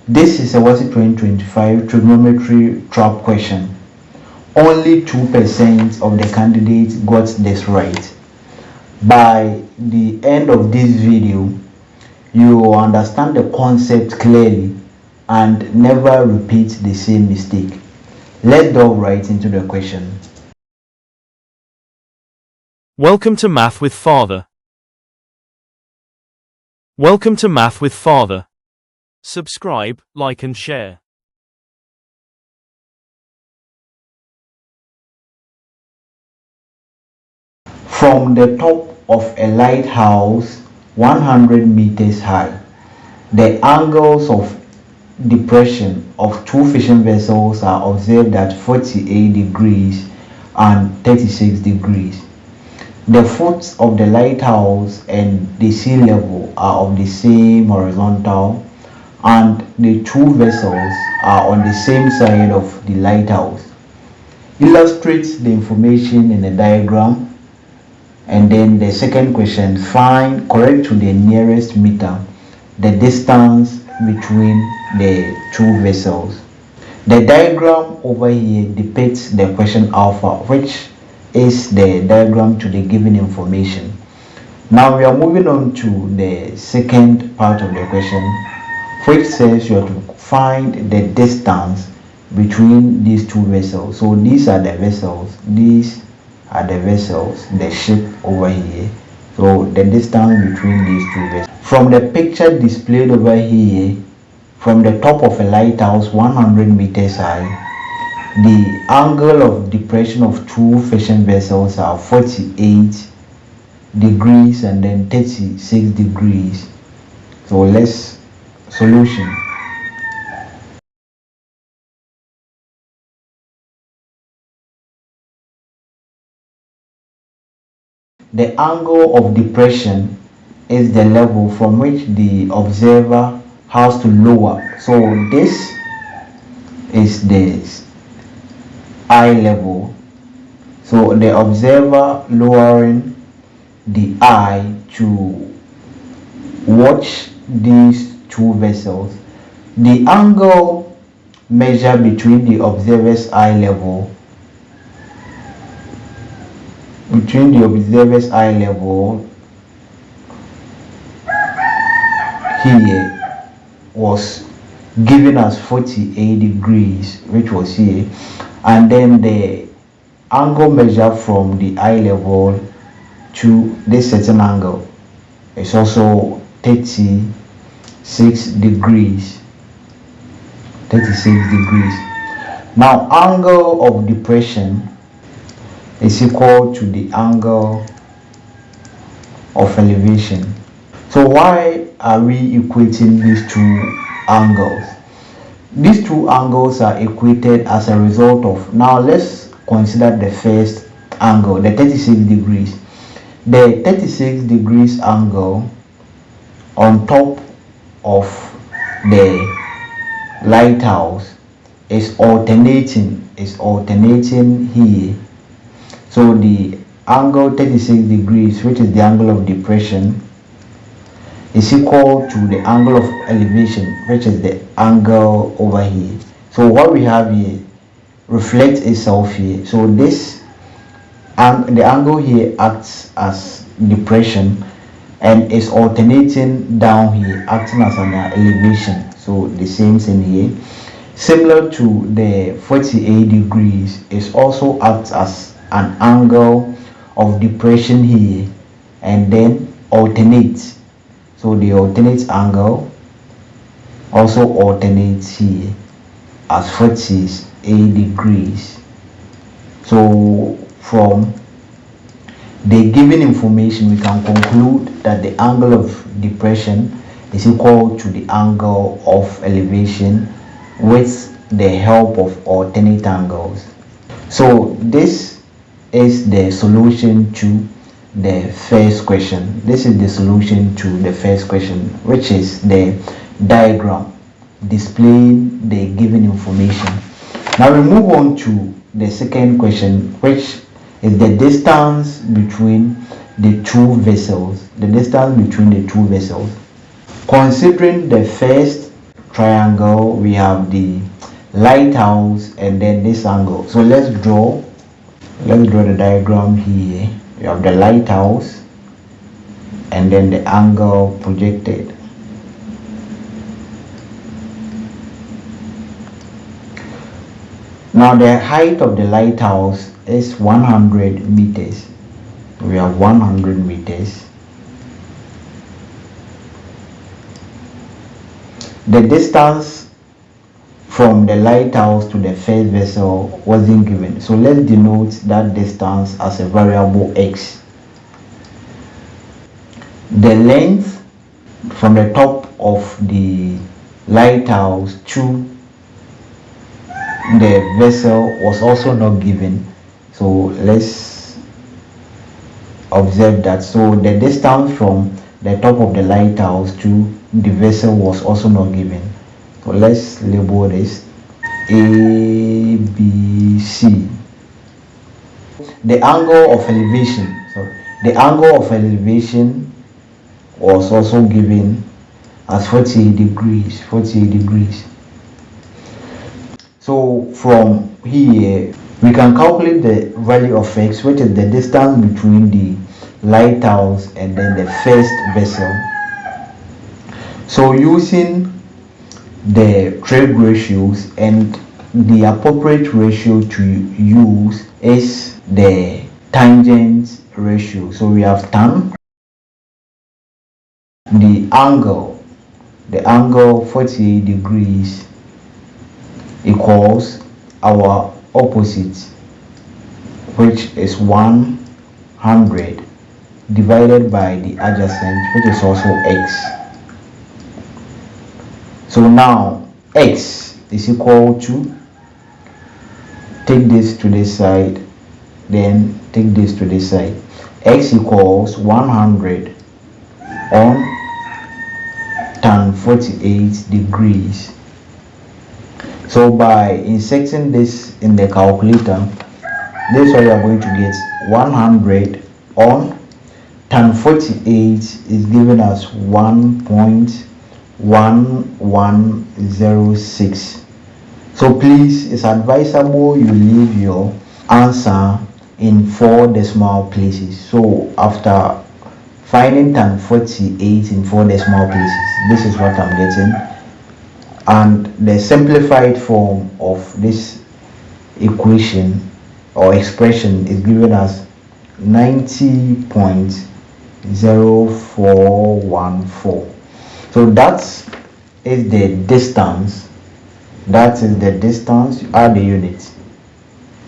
This is a WAEC 2025 trigonometry trap question. Only 2% of the candidates got this right. By the end of this video, you will understand the concept clearly and never repeat the same mistake. Let's delve right into the question. Welcome to Math with Father. Welcome to Math with Father. Subscribe, like and share. From the top of a lighthouse 100 meters high, the angles of depression of two fishing vessels are observed at 48 degrees and 36 degrees. The foot of the lighthouse and the sea level are of the same horizontal, and the two vessels are on the same side of the lighthouse. Illustrate the information in the diagram. And then the second question, find, correct to the nearest meter, the distance between the two vessels. The diagram over here depicts the question alpha, which is the diagram to the given information. Now we are moving on to the second part of the question, which says you have to find the distance between these two vessels. So these are the vessels, these are the vessels, the ship over here. So the distance between these two vessels. From the picture displayed over here, from the top of a lighthouse 100 meters high, the angle of depression of two fishing vessels are 48 degrees and then 36 degrees. So let's solution. The angle of depression is the level from which the observer has to lower. So this is the eye level. So the observer lowering the eye to watch these two vessels. The angle measured between the observer's eye level here was given as 48 degrees, which was here, and then the angle measured from the eye level to this certain angle is also 36 degrees. Now angle of depression is equal to the angle of elevation. So why are we equating these two angles? These two angles are equated as a result of, now let's consider the first angle, the 36 degrees. The 36 degrees angle on top of the lighthouse is alternating here. So the angle 36 degrees, which is the angle of depression, is equal to the angle of elevation, which is the angle over here. So what we have here reflects itself here. So this and the angle here acts as depression and is alternating down here, acting as an elevation. So the same thing here. Similar to the 48 degrees, it also acts as an angle of depression here and then alternates. So the alternate angle also alternates here as 48 degrees. So from the given information, we can conclude that the angle of depression is equal to the angle of elevation with the help of alternate angles. So this is the solution to the first question. This is the solution to the first question, which is the diagram displaying the given information. Now we move on to the second question, which is the distance between the two vessels. Considering the first triangle, we have the lighthouse, and then this angle. So let's draw the diagram here. We have the lighthouse and then the angle projected. Now the height of the lighthouse is 100 meters. We have 100 meters. The distance from the lighthouse to the first vessel wasn't given, so let's denote that distance as a variable x. The length from the top of the lighthouse to the vessel was also not given, so let's observe that. So the distance from the top of the lighthouse to the vessel was also not given, so let's label this A, B, C. The angle of elevation was also given as 48 degrees. So from here we can calculate the value of x, which is the distance between the lighthouse and then the first vessel. So using the trig ratios, and the appropriate ratio to use is the tangent ratio. So we have tan, the angle 48 degrees equals our opposite, which is 100 divided by the adjacent, which is also x. So now x is equal to, take this to this side, then take this to this side. X equals 100 on tan 48 degrees. So by inserting this in the calculator, this is what you are going to get. 100 on tan 48 is given as 1.1106. So please, it's advisable you leave your answer in 4 decimal places. So after finding tan 48 in 4 decimal places, this is what I'm getting. And the simplified form of this equation or expression is given as 90.0414. So that is the distance. That is the distance. You add the units,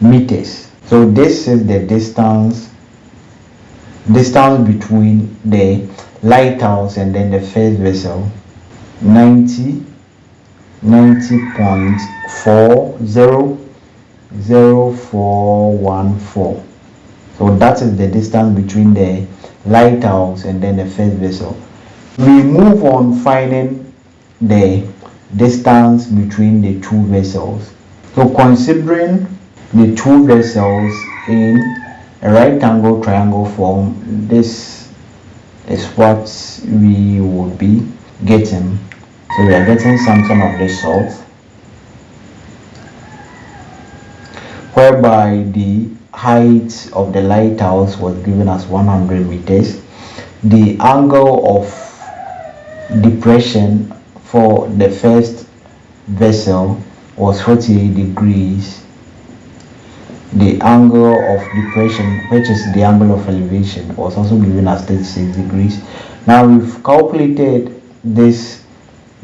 meters. So this is the distance between the lighthouse and then the first vessel. 90.400414. So that is the distance between the lighthouse and then the first vessel. We move on finding the distance between the two vessels. So considering the two vessels in a right angle triangle form, this is what we would be getting. So we are getting something of this sort, whereby the height of the lighthouse was given as 100 meters. The angle of depression for the first vessel was 48 degrees. The angle of depression, which is the angle of elevation, was also given as 36 degrees. Now we've calculated this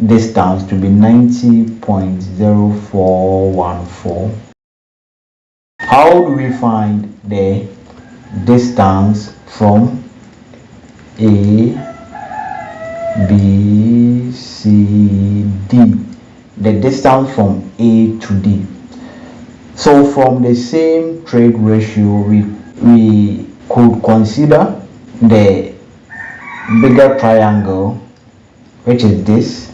distance to be 90.0414. How do we find the distance from A, B, C, D? The distance from A to D. So from the same trig ratio, we could consider the bigger triangle, which is this.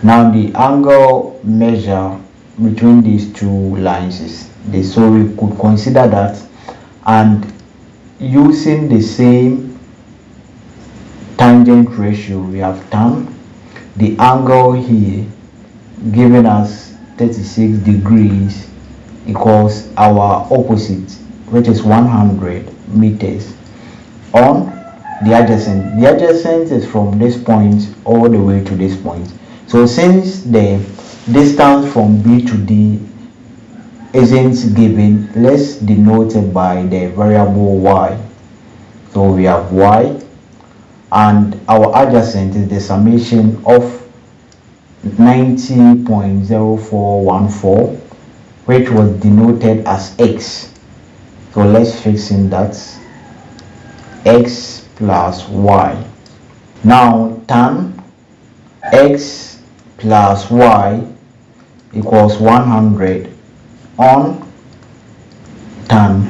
Now the angle measure between these two lines is this, so we could consider that, and using the same tangent ratio, we have tan. The angle here giving us 36 degrees equals our opposite, which is 100 meters on the adjacent. The adjacent is from this point all the way to this point. So since the distance from B to D isn't given, let's denote it by the variable y. So we have y, and our adjacent is the summation of 90.0414, which was denoted as x. So let's fix in that, x plus y. Now tan x plus y equals 100 on tan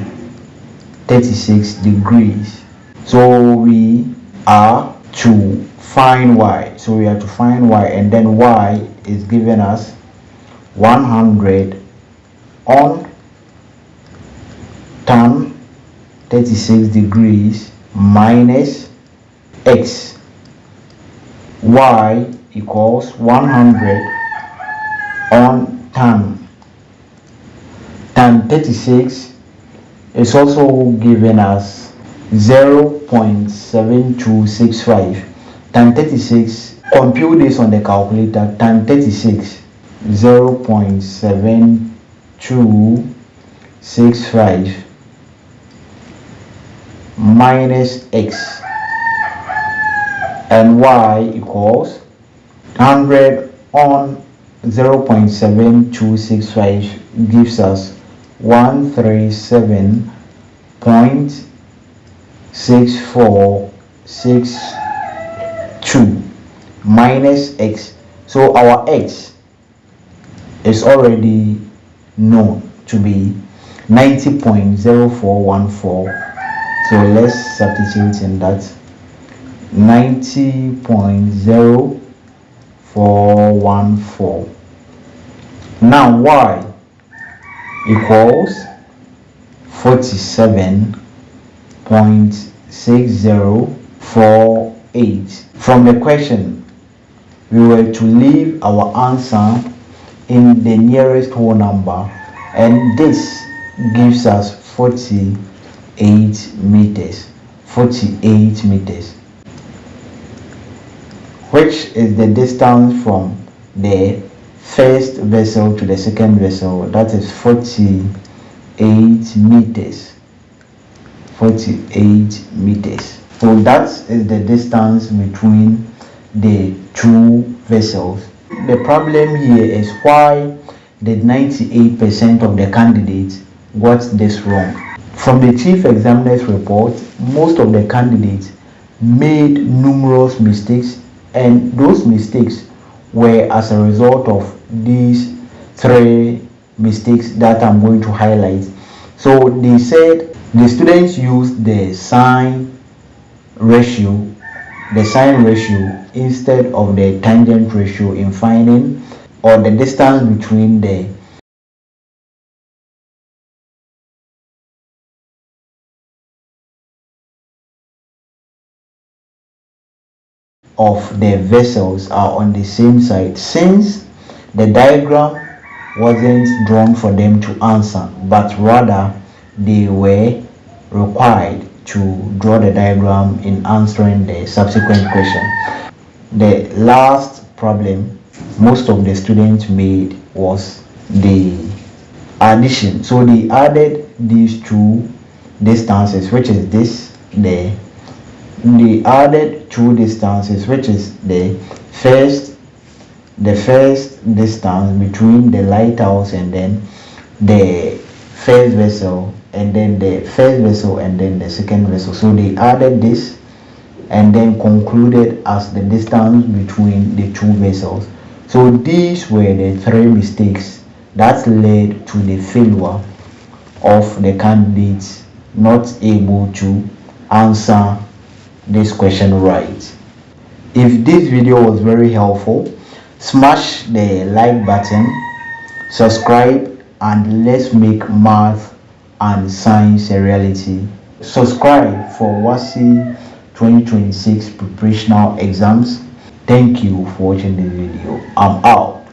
36 degrees. So we are to find y. So we have to find y, and then y is given us 100 on tan 36 degrees minus x. Y equals 100 on tan 36 is also given us 0.7265. tan 36, compute this on the calculator. Tan 36, 0.7265 minus x, and y equals 100 on 0.7265 gives us 137.6462 minus x. So our x is already known to be 90.0414. So let's substitute in that, 90.0414. Now y equals 47.6048. From the question, we were to leave our answer in the nearest whole number, and this gives us 48 meters. 48 meters, which is the distance from the first vessel to the second vessel. That is 48 meters. 48 meters. So that is the distance between the two vessels. The problem here is why did 98% of the candidates got this wrong. From the chief examiner's report, most of the candidates made numerous mistakes, and those mistakes were as a result of these three mistakes that I'm going to highlight. So they said the students used the sine ratio instead of the tangent ratio in finding, or the distance between the of the vessels are on the same side, since the diagram wasn't drawn for them to answer, but rather they were required to draw the diagram in answering the subsequent question. The last problem most of the students made was the addition. So they added these two distances, which is this, they added two distances, which is the first distance between the lighthouse and then the first vessel, and then the first vessel and then the second vessel. So they added this and then concluded as the distance between the two vessels. So these were the three mistakes that led to the failure of the candidates not able to answer this question right. If this video was very helpful, smash the like button, subscribe, and let's make math and science a reality. Subscribe for WAEC 2026 preparational exams. Thank you for watching the video. I'm out.